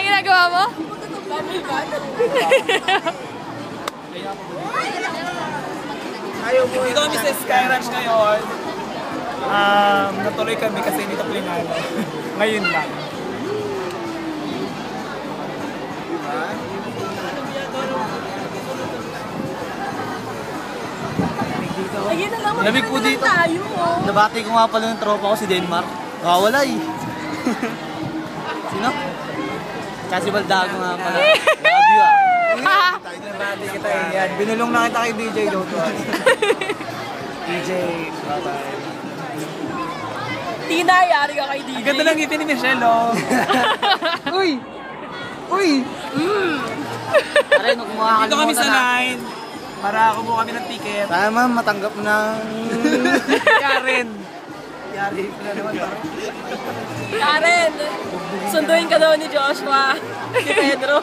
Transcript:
Anong ginagawa mo? Ayaw mo. Dito kami sa Sky Ranch ngayon. Natuloy kami kasi dito plinano. Ngayon lang. Ayun na lang, lamig po dito. Tayo, oh. Nabati ko nga pala yung tropa ko si Denmark. Nakawala eh. Sino? Kasi Baldago nga pala. Love you ah. Nabati kita eh. Yan. Binulong na kita kay DJ Doto. DJ, bye-bye. Tina, yari ka kay DJ. Ang ganda lang ngipin ni Michelle, oh. Uy! Uy! Aray, nung kumakalimutan Dito kami sa na. line. Para kumuha kami ng ticket. Sana matanggap ng... Karen! Yari na naman ba? Karen, sunduin ka daw ni Joshua. Si Pedro.